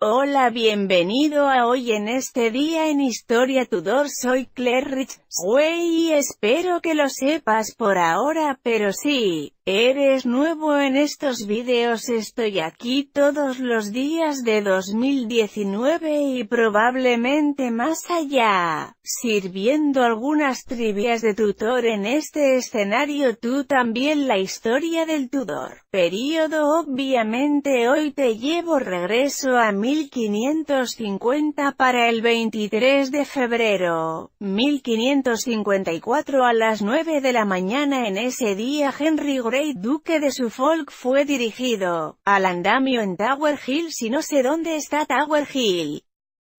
Hola, bienvenido a Hoy en este día en Historia Tudor. Soy Claire Ridgway y espero que lo sepas por ahora, pero si eres nuevo en estos vídeos, estoy aquí todos los días de 2019 y probablemente más allá, sirviendo algunas trivias de Tudor en este escenario. Tú también la historia del Tudor período. Obviamente hoy te llevo regreso a 1550 para el 23 de febrero, 1554 a las 9 de la mañana. En ese día Henry Grey, duque de Suffolk, fue dirigido al andamio en Tower Hill. Si no sé dónde está Tower Hill,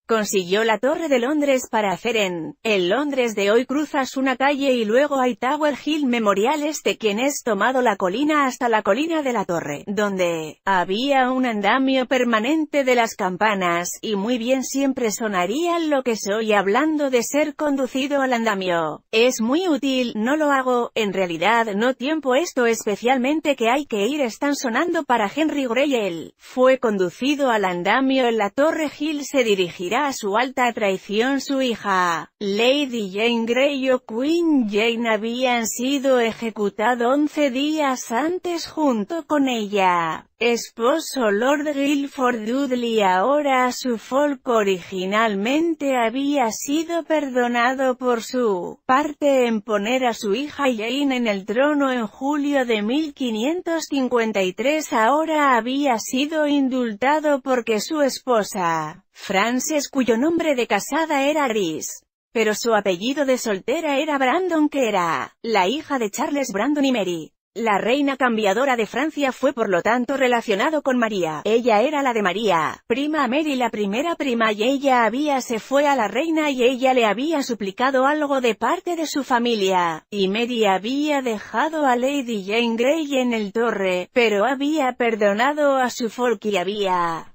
consiguió la Torre de Londres para hacer en Londres de hoy. Cruzas una calle y luego hay Tower Hill Memorial, quien es tomado la colina hasta la colina de la torre, donde había un andamio permanente de las campanas, y muy bien siempre sonarían lo que soy hablando de ser conducido al andamio. Es muy útil, no lo hago, en realidad no tiempo esto especialmente que hay que ir, están sonando para Henry Grey. Él fue conducido al andamio en la Torre Hill. Se dirigirá a su alta traición. Su hija, Lady Jane Grey o Queen Jane, habían sido ejecutado 11 días antes junto con ella. Esposo Lord Guilford Dudley. Ahora Suffolk originalmente había sido perdonado por su parte en poner a su hija Jane en el trono en julio de 1553. Ahora había sido indultado porque su esposa, Frances, cuyo nombre de casada era Gris, pero su apellido de soltera era Brandon, que era la hija de Charles Brandon y Mary, la reina cambiadora de Francia, fue por lo tanto relacionado con María. Ella era la de María, prima a Mary, la primera prima, y ella se fue a la reina y ella le había suplicado algo de parte de su familia, y Mary había dejado a Lady Jane Grey en el torre, pero había perdonado a Suffolk y había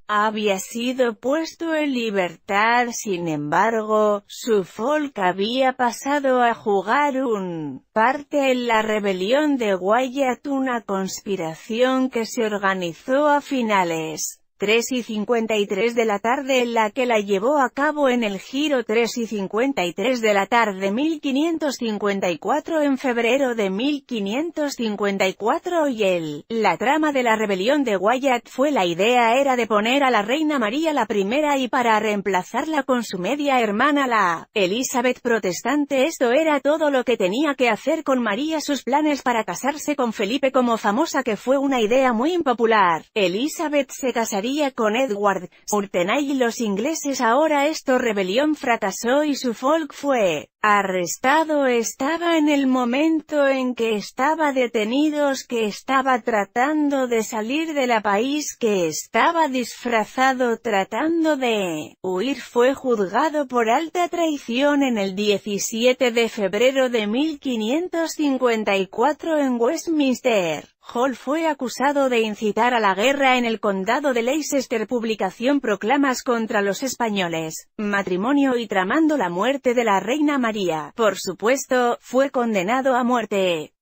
sido puesto en libertad. Sin embargo, Suffolk había pasado a jugar un parte en la rebelión de Wyatt, una conspiración que se organizó a finales 3:53 de la tarde, en la que la llevó a cabo en el giro 3:53 de la tarde 1554 en febrero de 1554. Y la trama de la rebelión de Wyatt la idea era de poner a la reina María la primera y para reemplazarla con su media hermana, la Elizabeth protestante. Esto era todo lo que tenía que hacer con María. Sus planes para casarse con Felipe como famosa, que fue una idea muy impopular. Elizabeth se casaría con Edward Courtenay y los ingleses. Ahora rebelión fracasó y Suffolk fue arrestado. Estaba en el momento en que estaba detenido, que estaba tratando de salir del país, que estaba disfrazado tratando de huir. Fue juzgado por alta traición en el 17 de febrero de 1554 en Westminster Hall. Fue acusado de incitar a la guerra en el condado de Leicester, publicación proclamas contra los españoles, matrimonio y tramando la muerte de la reina María. Por supuesto, fue condenado a muerte.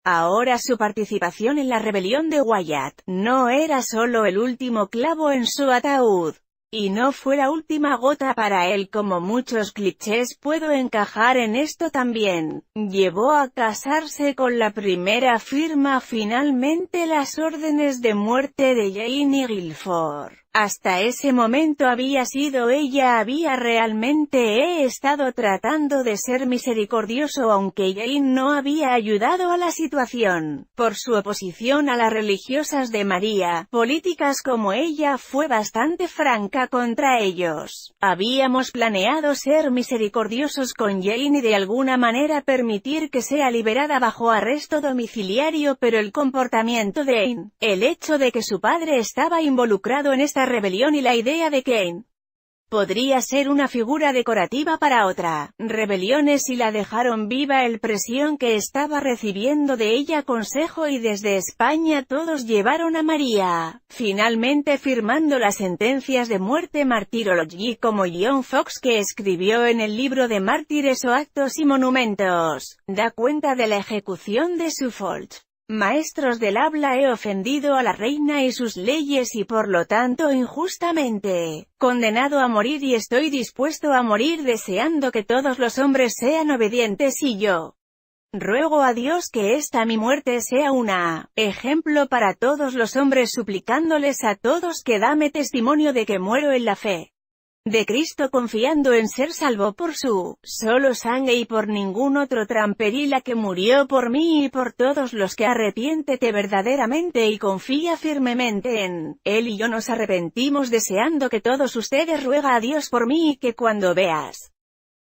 Ahora su participación en la rebelión de Wyatt no era solo el último clavo en su ataúd, y no fue la última gota para él. Como muchos clichés puedo encajar en esto también. Llevó a casarse con la primera firma finalmente las órdenes de muerte de Jane y Guilford. Hasta ese momento había sido ella. He estado tratando de ser misericordioso, aunque Jane no había ayudado a la situación. Por su oposición a las religiosas de María, políticas como ella, fue bastante franca contra ellos. Habíamos planeado ser misericordiosos con Jane y de alguna manera permitir que sea liberada bajo arresto domiciliario, pero el comportamiento de Jane, el hecho de que su padre estaba involucrado en esta rebelión y la idea de que Jane podría ser una figura decorativa para otra rebeliones, y la dejaron viva. El presión que estaba recibiendo de ella, consejo y desde España, todos llevaron a María finalmente firmando las sentencias de muerte. Martyrology, como John Fox, que escribió en el libro de Mártires o Actos y Monumentos, da cuenta de la ejecución de Suffolk. maestros del habla, he ofendido a la reina y sus leyes y por lo tanto injustamente condenado a morir y estoy dispuesto a morir deseando que todos los hombres sean obedientes y yo ruego a Dios que esta mi muerte sea una ejemplo para todos los hombres, suplicándoles a todos que dame testimonio de que muero en la fe de Cristo, confiando en ser salvo por su solo sangre y por ningún otro tramperila que murió por mí y por todos los que arrepiéntete verdaderamente y confía firmemente en Él y yo nos arrepentimos deseando que todos ustedes ruega a Dios por mí y que cuando veas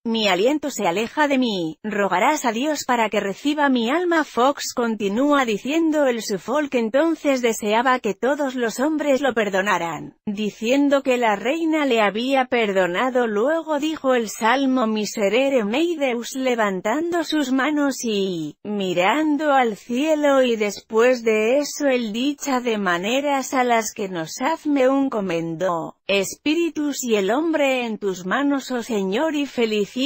mi aliento se aleja de mí, rogarás a Dios para que reciba mi alma. Fox continúa diciendo el Suffolk entonces deseaba que todos los hombres lo perdonaran, diciendo que la reina le había perdonado. Luego dijo el Salmo Miserere mei Deus levantando sus manos y mirando al cielo y después de eso él dicha de maneras a las que nos hazme un comendo. Espíritus y el hombre en tus manos, oh Señor, y felicita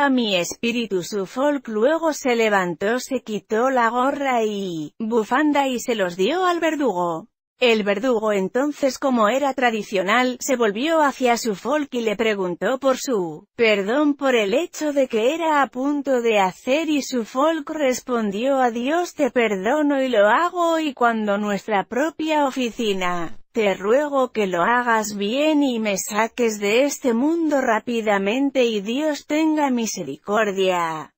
a mi espíritu. Suffolk luego se levantó, se quitó la gorra y bufanda y se los dio al verdugo. El verdugo entonces, como era tradicional, se volvió hacia Suffolk y le preguntó por su perdón por el hecho de que era a punto de hacer y Suffolk respondió a Dios te perdono y lo hago y cuando nuestra propia oficina te ruego que lo hagas bien y me saques de este mundo rápidamente y Dios tenga misericordia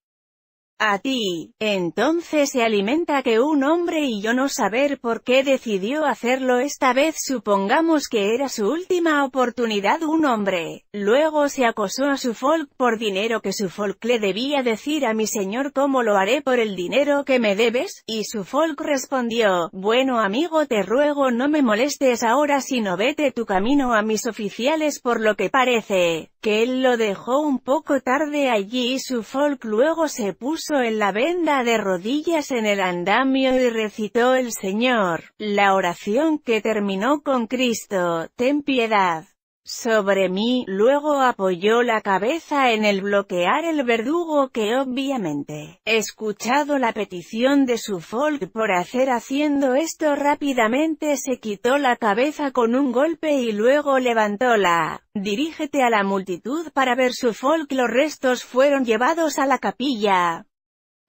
a ti. Entonces se alimenta que un hombre y yo no saber por qué decidió hacerlo esta vez, supongamos que era su última oportunidad. Un hombre luego se acosó a Suffolk por dinero que Suffolk le debía decir a mi señor ¿cómo lo haré por el dinero que me debes? Y Suffolk respondió, bueno amigo te ruego no me molestes ahora sino vete tu camino a mis oficiales, por lo que parece que él lo dejó un poco tarde allí. Suffolk luego se puso en la venda de rodillas en el andamio y recitó el Señor, la oración que terminó con Cristo, ten piedad sobre mí. Luego apoyó la cabeza en el bloquear el verdugo que obviamente escuchado la petición de Suffolk por haciendo esto rápidamente se quitó la cabeza con un golpe y luego levantóla. Dirígete a la multitud para ver Suffolk. Los restos fueron llevados a la capilla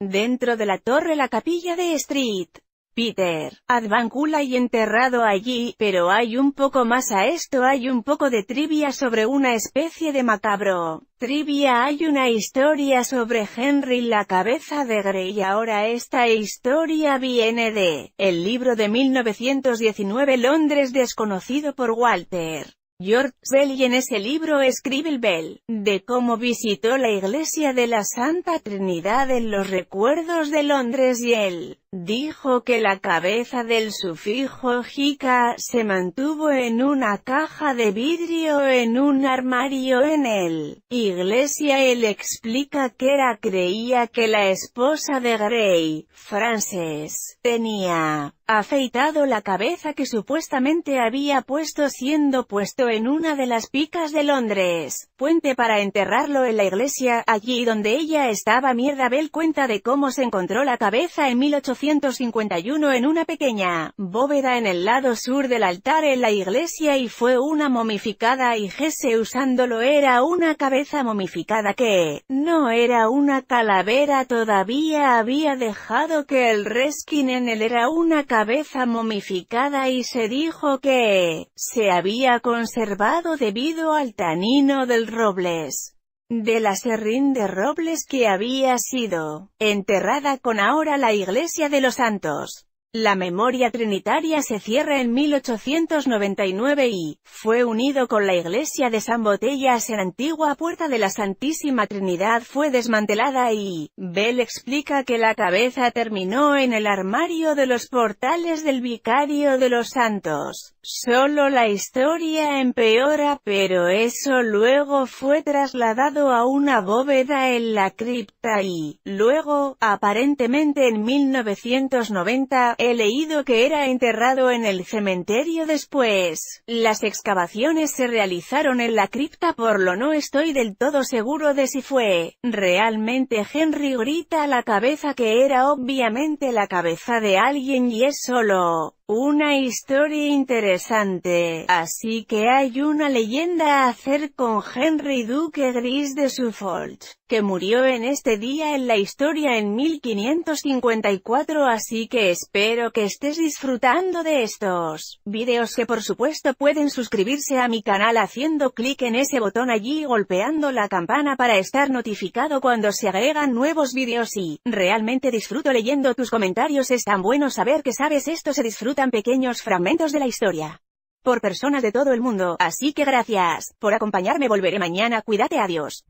dentro de la torre, la capilla de Street Peter Advancula y enterrado allí, pero hay un poco más a esto, hay un poco de trivia sobre una especie de macabro trivia. Hay una historia sobre Henry la cabeza de Grey. Ahora esta historia viene de el libro de 1919 Londres desconocido por Walter George Bell, y en ese libro escribe Bell de cómo visitó la iglesia de la Santa Trinidad en los recuerdos de Londres y él dijo que la cabeza del sufijo jica se mantuvo en una caja de vidrio en un armario en el iglesia. Él explica que creía que la esposa de Grey, Frances, tenía afeitado la cabeza que supuestamente había puesto siendo puesto en una de las picas de Londres Puente para enterrarlo en la iglesia, allí donde ella estaba. Bell cuenta de cómo se encontró la cabeza en 1851 en una pequeña bóveda en el lado sur del altar en la iglesia y fue una momificada y Jesse usándolo. Era una cabeza momificada que no era una calavera, todavía había dejado que el reskin en él era una cabeza momificada y se dijo que se había conservado debido al tanino del robles, de la serrín de robles que había sido enterrada con. Ahora la iglesia de los santos, la memoria trinitaria se cierra en 1899 y fue unido con la iglesia de San Botellas. En antigua puerta de la Santísima Trinidad fue desmantelada y Bell explica que la cabeza terminó en el armario de los portales del Vicario de los Santos. Solo la historia empeora, pero eso luego fue trasladado a una bóveda en la cripta y luego, aparentemente en 1990, He leído que era enterrado en el cementerio después. Las excavaciones se realizaron en la cripta, por lo no estoy del todo seguro de si fue realmente Henry. Grita a la cabeza, que era obviamente la cabeza de alguien y es solo una historia interesante. Así que hay una leyenda a hacer con Henry Duque Gris de Suffolk, que murió en este día en la historia en 1554, así que espero que estés disfrutando de estos videos, que por supuesto pueden suscribirse a mi canal haciendo clic en ese botón allí y golpeando la campana para estar notificado cuando se agregan nuevos videos. Y realmente disfruto leyendo tus comentarios, es tan bueno saber que sabes esto. Se disfrutan pequeños fragmentos de la historia por personas de todo el mundo, así que gracias por acompañarme. Volveré mañana, cuídate, adiós.